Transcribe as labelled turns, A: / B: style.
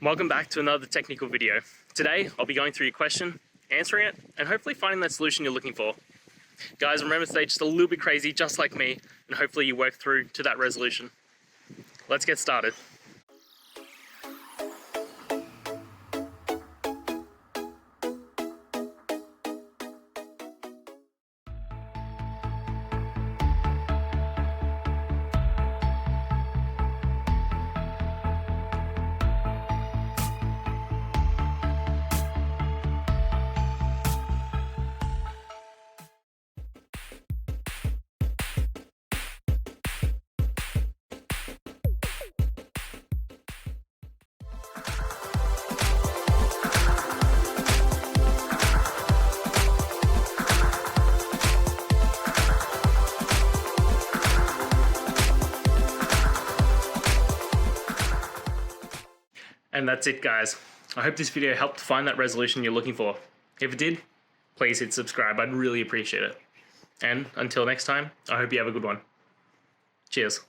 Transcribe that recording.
A: Welcome back to another technical video. Today, I'll be going through your question, answering it, and hopefully finding that solution you're looking for. Guys, remember to stay just a little bit crazy, just like me, and hopefully you work through to that resolution. Let's get started. And that's it, guys. I hope this video helped find that resolution you're looking for. If it did, please hit subscribe. I'd really appreciate it. And until next time, I hope you have a good one. Cheers.